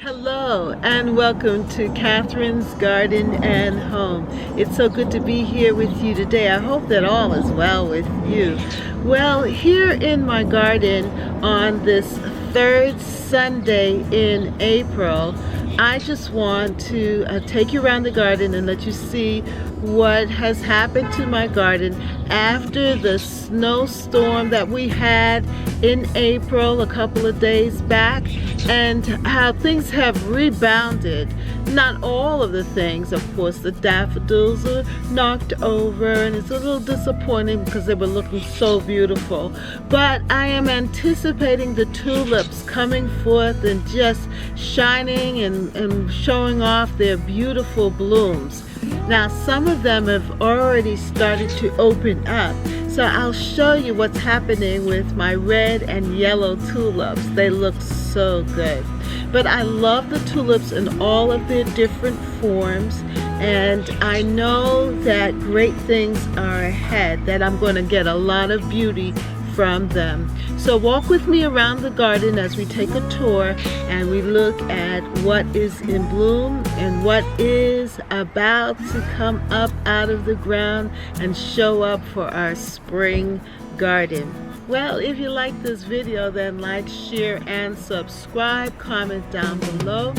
Hello and welcome to Catherine's Garden and Home. It's so good to be here with you today. I hope that all is well with you. Well, here in my garden on this third Sunday in April, I just want to take you around the garden and let you see what has happened to my garden after the snowstorm that we had in April a couple of days back, and how things have rebounded. Not all of the things, of course. The daffodils are knocked over and it's a little disappointing because they were looking so beautiful, but I am anticipating the tulips coming forth and just shining and showing off their beautiful blooms. Now some of them have already started to open up, so I'll show you what's happening with my red and yellow tulips. They look so good. But I love the tulips in all of their different forms, and I know that great things are ahead, that I'm going to get a lot of beauty from them. So walk with me around the garden as we take a tour and we look at what is in bloom and what is about to come up out of the ground and show up for our spring garden. Well, if you like this video, then like, share, and subscribe. Comment down below.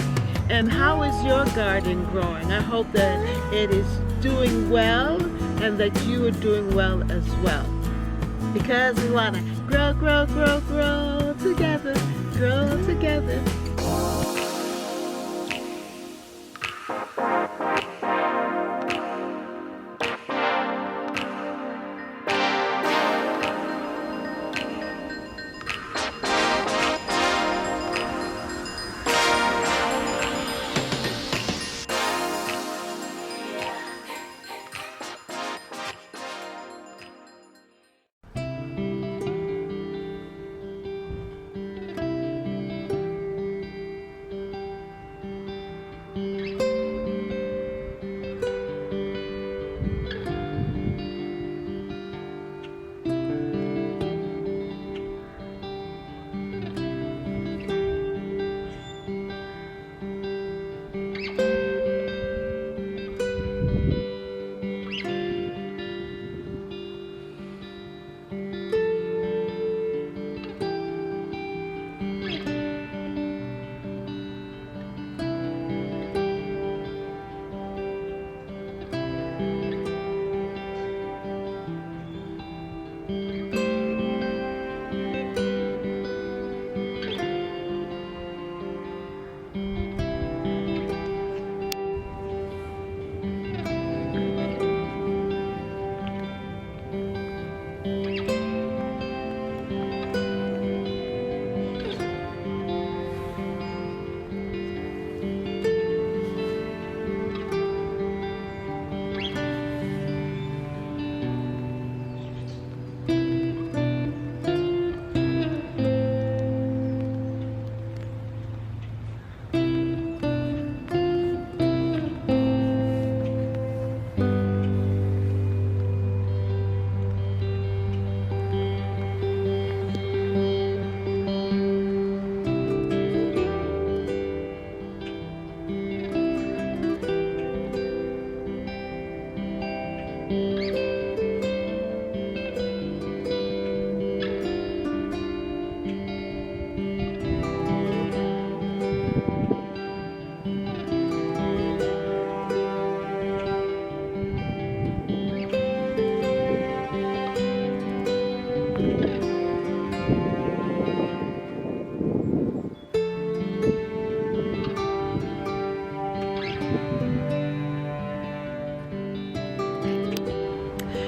And how is your garden growing? I hope that it is doing well and that you are doing well as well. Because we want to grow, grow, grow, grow together, grow together.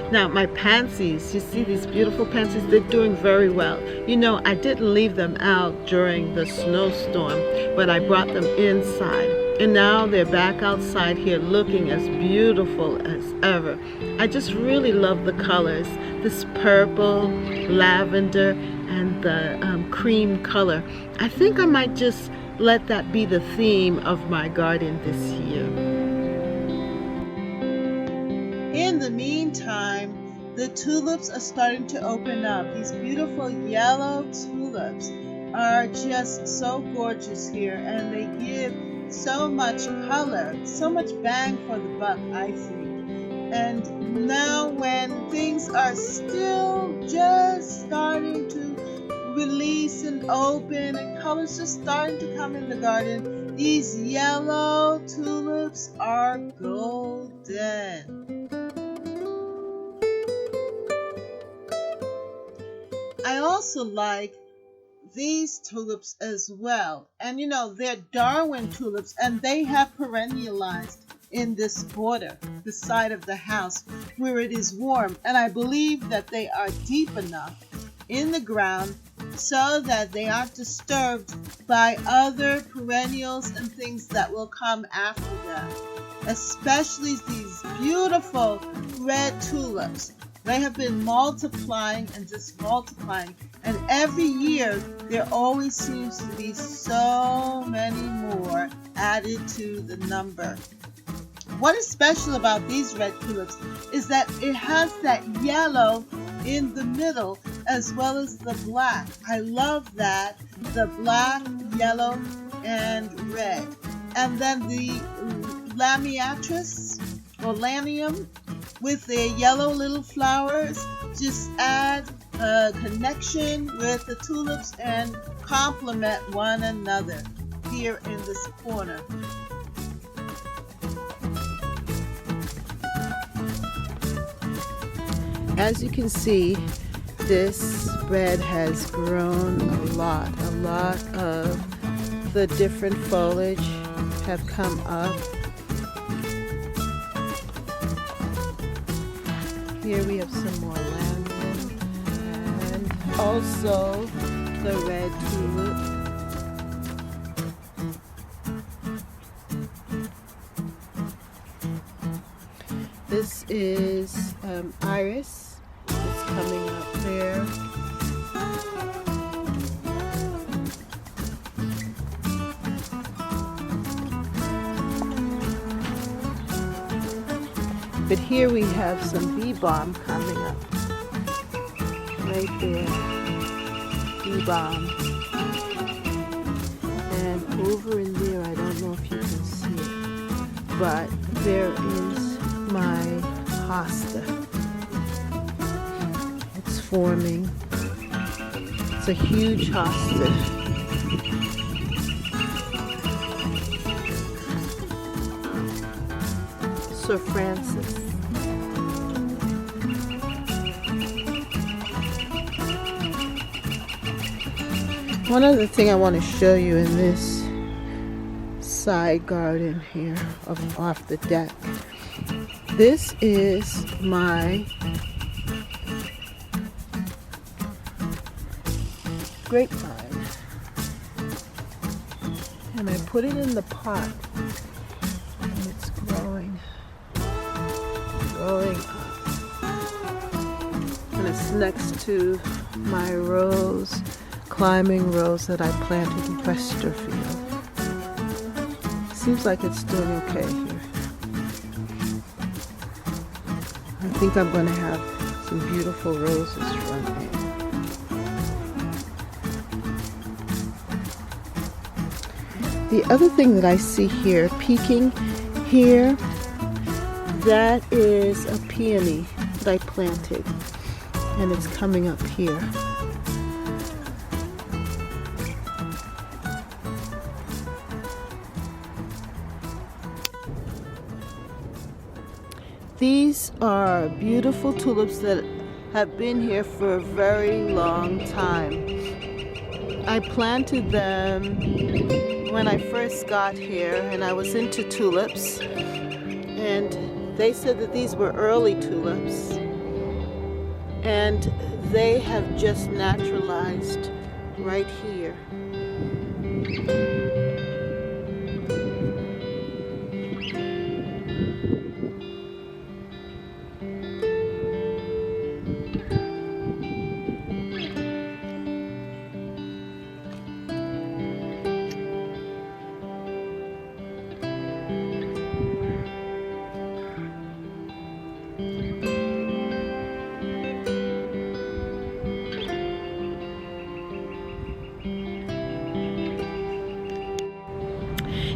Now my pansies, you see these beautiful pansies, they're doing very well. You know, I didn't leave them out during the snowstorm, but I brought them inside. And now they're back outside here looking as beautiful as ever. I just really love the colors. This purple, lavender, and the cream color. I think I might just let that be the theme of my garden this year. In the meantime, the tulips are starting to open up. These beautiful yellow tulips are just so gorgeous here, and they give so much color, so much bang for the buck, I think. And now when things are still just starting to release and open and colors just starting to come in the garden, these yellow tulips are golden. I also like these tulips as well. And you know, they're Darwin tulips, and they have perennialized in this border, the side of the house where it is warm. And I believe that they are deep enough in the ground so that they aren't disturbed by other perennials and things that will come after them, especially these beautiful red tulips. They have been multiplying and just multiplying, and every year there always seems to be so many more added to the number. What is special about these red tulips is that it has that yellow in the middle as well as the black. I love that, the black, yellow, and red. And then the lamiatrus or lamium with their yellow little flowers just add a connection with the tulips and complement one another here in this corner. As you can see, this bed has grown a lot. A lot of the different foliage have come up. Here we have some more lemon and also the red tulip. This is iris. It's coming up there. But here we have some bee balm coming up. Right there. Bee balm. And over in there, I don't know if you can see it, but there is my hosta. It's forming. It's a huge hosta. Sir Francis. One other thing I want to show you in this side garden here off the deck. This is my grapevine. And I put it in the pot. And it's growing up. And it's next to my rose, climbing rose that I planted in Westerfield. Seems like it's doing okay here. I think I'm going to have some beautiful roses from here. The other thing that I see here, peeking here, that is a peony that I planted, and it's coming up here. These are beautiful tulips that have been here for a very long time. I planted them when I first got here, and I was into tulips, and they said that these were early tulips, and they have just naturalized right here.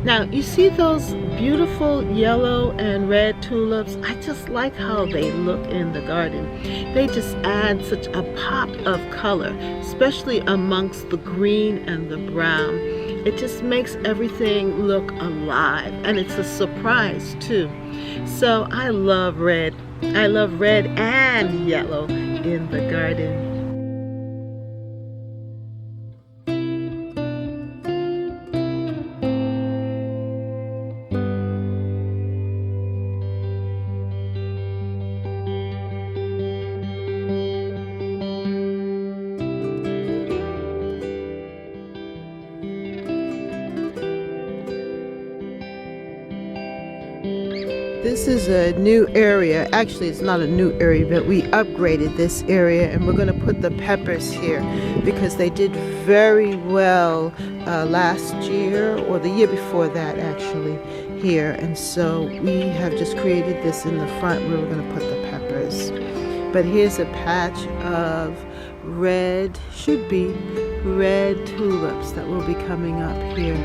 Now, you see those beautiful yellow and red tulips? I just like how they look in the garden. They just add such a pop of color, especially amongst the green and the brown. It just makes everything look alive, and it's a surprise too. So I love red. I love red and yellow in the garden. This is a new area. Actually, it's not a new area, but we upgraded this area, and we're going to put the peppers here because they did very well last year, or the year before that actually, here. And so we have just created this in the front where we're going to put the peppers. But here's a patch of red, should be red tulips that will be coming up here.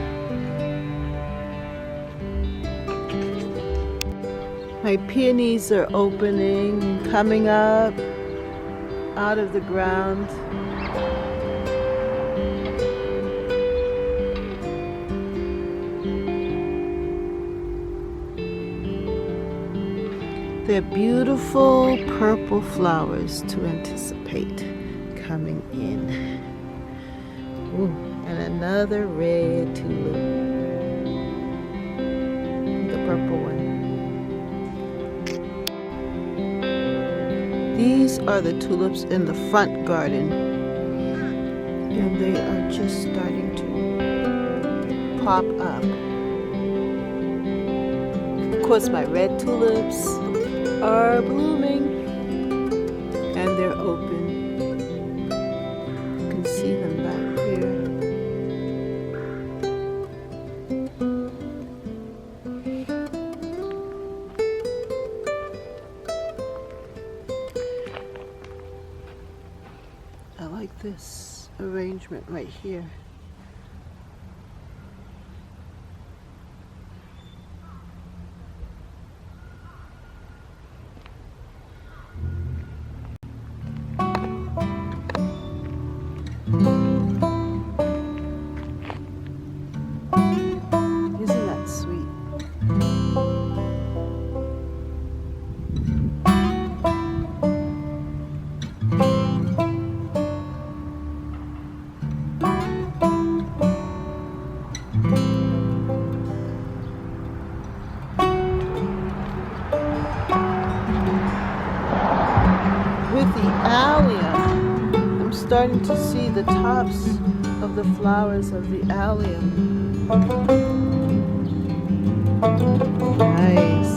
My peonies are opening, coming up out of the ground. They're beautiful purple flowers to anticipate coming in. Ooh, and another red tulip, the purple one. These are the tulips in the front garden, and they are just starting to pop up. Of course, my red tulips are blooming, and they're open. You can see them back here. I like this arrangement right here. Isn't that sweet? With the allium, I'm starting to see the tops of the flowers of the allium. Nice.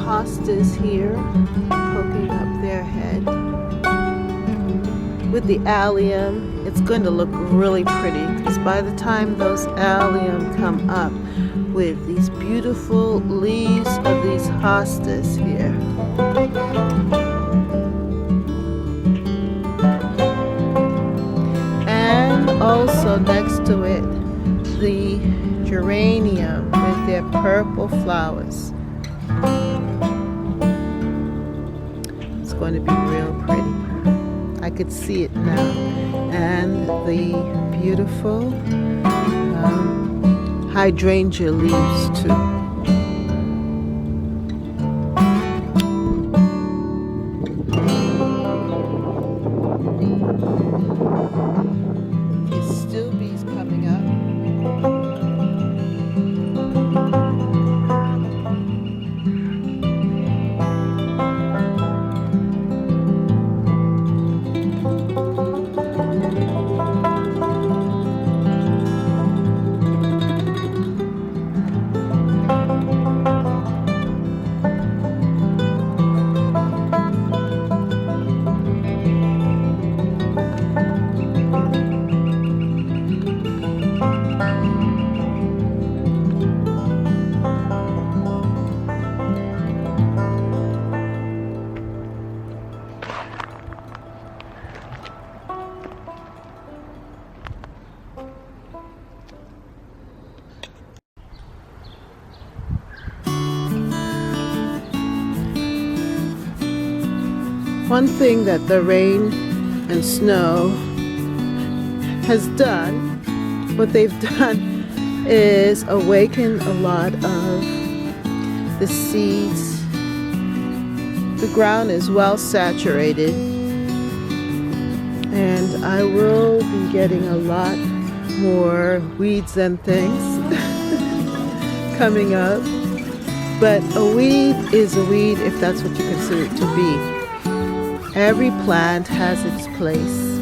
Hostas here poking up their head. With the allium, it's going to look really pretty because by the time those allium come up with these beautiful leaves of these hostas here. And also next to it, the geranium with their purple flowers. It's going to be real pretty. I could see it now. And the beautiful hydrangea leaves too. One thing that the rain and snow has done, what they've done is awaken a lot of the seeds. The ground is well saturated, and I will be getting a lot more weeds and things coming up. But a weed is a weed if that's what you consider it to be. Every plant has its place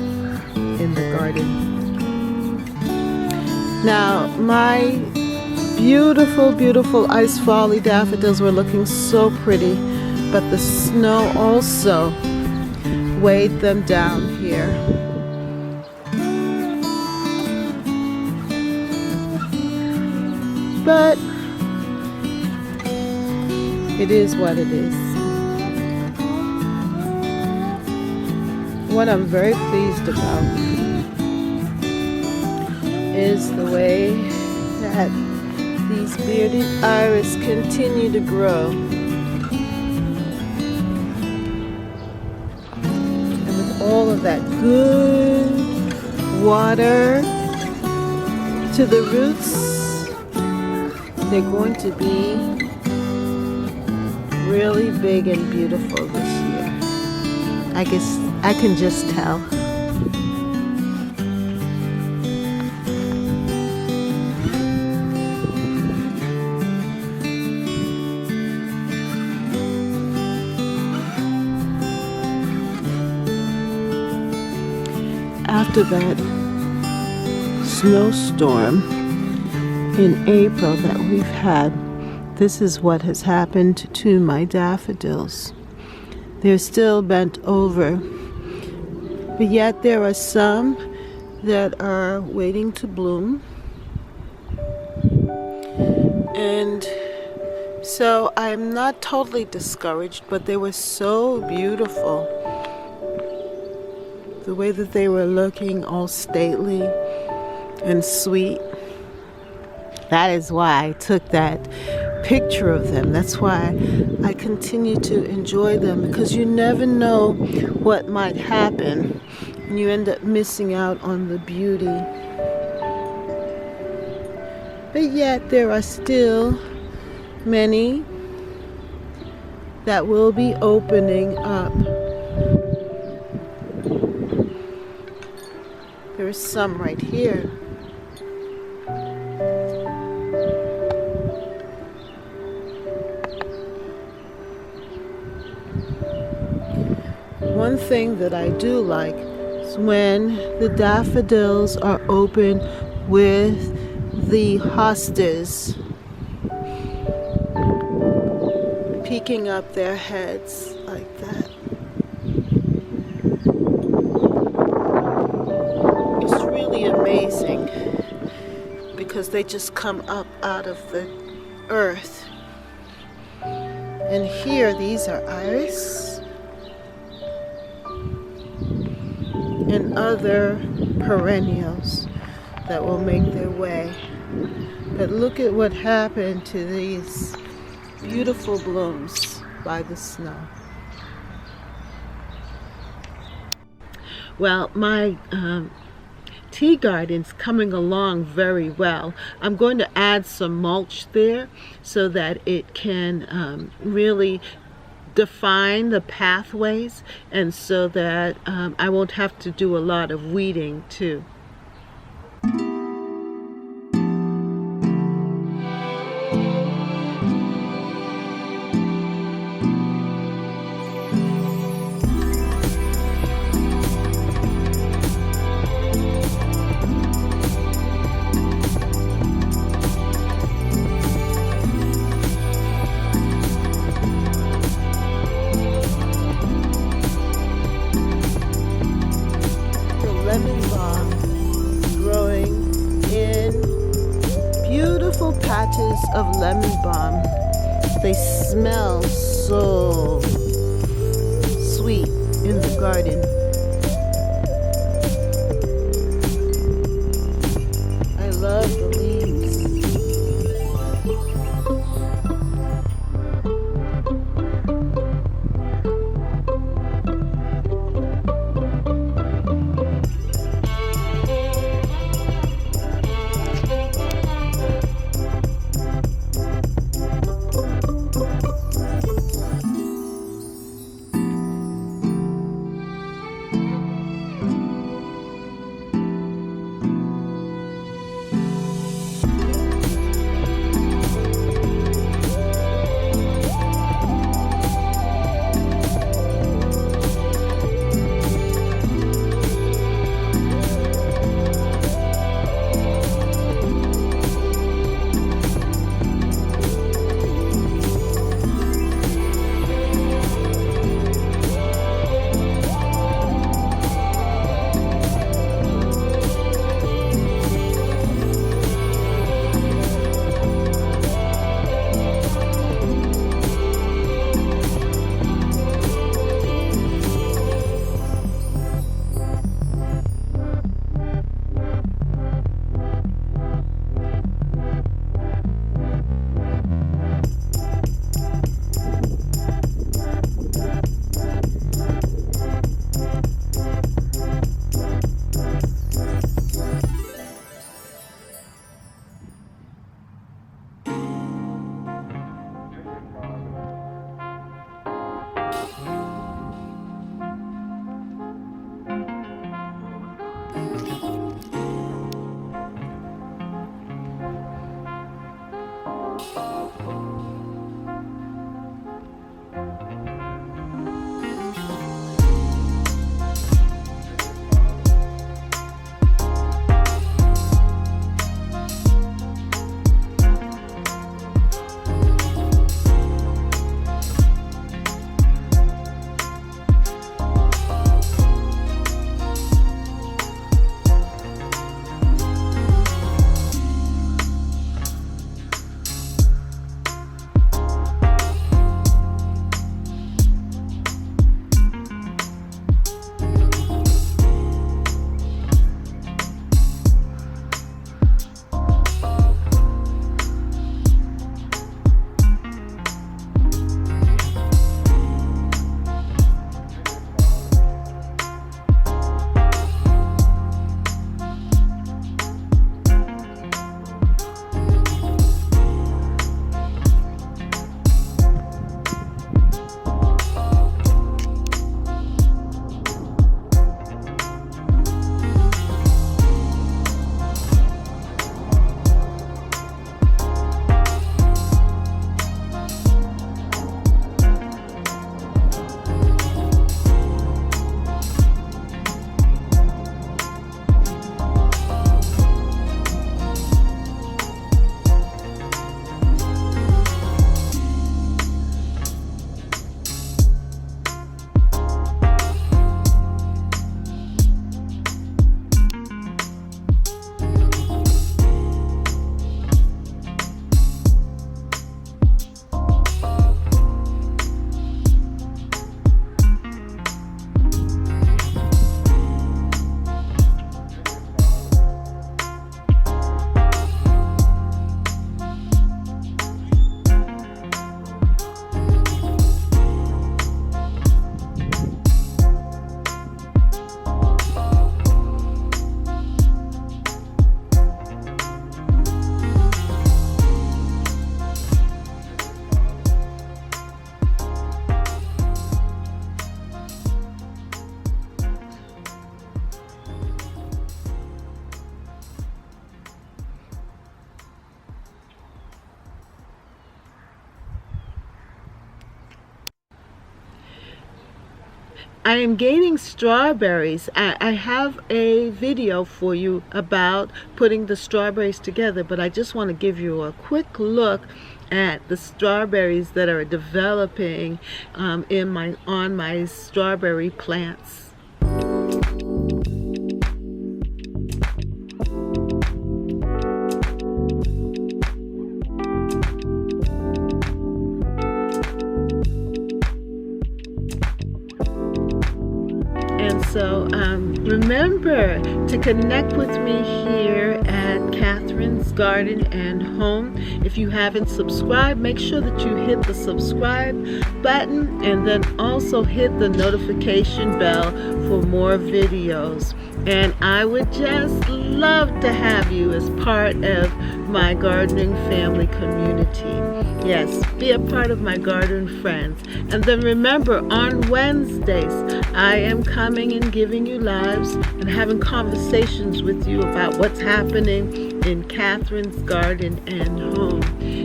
in the garden. Now, my beautiful, beautiful ice folly daffodils were looking so pretty, but the snow also weighed them down here. But it is what it is. What I'm very pleased about is the way that these bearded iris continue to grow. And with all of that good water to the roots, they're going to be really big and beautiful this year. I guess I can just tell. After that snowstorm in April that we've had, this is what has happened to my daffodils. They're still bent over, but yet there are some that are waiting to bloom. And so I'm not totally discouraged, but they were so beautiful. The way that they were looking, all stately and sweet. That is why I took that picture of them. That's why I continue to enjoy them, because you never know what might happen and you end up missing out on the beauty. But yet there are still many that will be opening up. There's some right here. One thing that I do like is when the daffodils are open with the hostas peeking up their heads like that. It's really amazing because they just come up out of the earth. And here, these are iris and other perennials that will make their way. But look at what happened to these beautiful blooms by the snow. Well, my tea garden's coming along very well. I'm going to add some mulch there so that it can really define the pathways, and so that I won't have to do a lot of weeding too. Lemon balm growing in beautiful patches of lemon balm. They smell so sweet in the garden. I love the leaves. I am gaining strawberries. I have a video for you about putting the strawberries together, but I just want to give you a quick look at the strawberries that are developing on my strawberry plants. And so remember to connect with me here at Catherine's Garden and Home. If you haven't subscribed, make sure that you hit the subscribe button and then also hit the notification bell for more videos. And I would just love to have you as part of my gardening family community. Yes, be a part of my garden friends. And then remember, on Wednesdays, I am coming and giving you lives and having conversations with you about what's happening in Catherine's Garden and Home.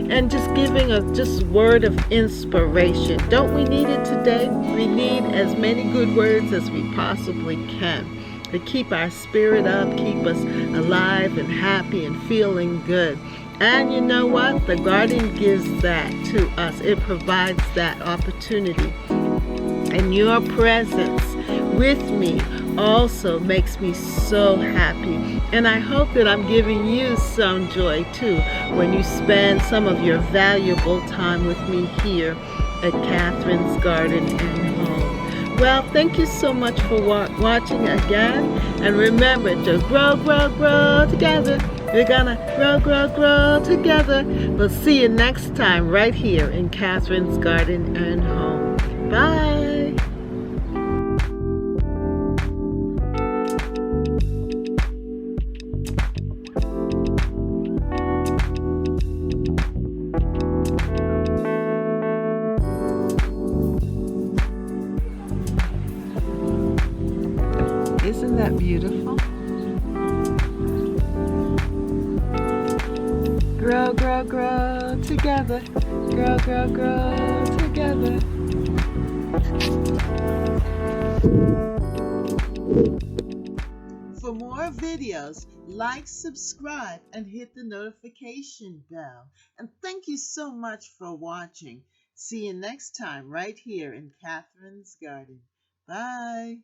And just giving a just word of inspiration. Don't we need it today? We need as many good words as we possibly can to keep our spirit up, keep us alive and happy and feeling good. And you know what? The garden gives that to us. It provides that opportunity. And your presence with me also makes me so happy. And I hope that I'm giving you some joy too when you spend some of your valuable time with me here at Catherine's Garden and Home. Well, thank you so much for watching again. And remember to grow, grow, grow together. We're gonna grow, grow, grow together. We'll see you next time right here in Catherine's Garden and Home. Bye. Isn't that beautiful? Grow, grow, grow together. Grow, grow, grow together. For more videos, like, subscribe, and hit the notification bell. And thank you so much for watching. See you next time right here in Catherine's Garden. Bye.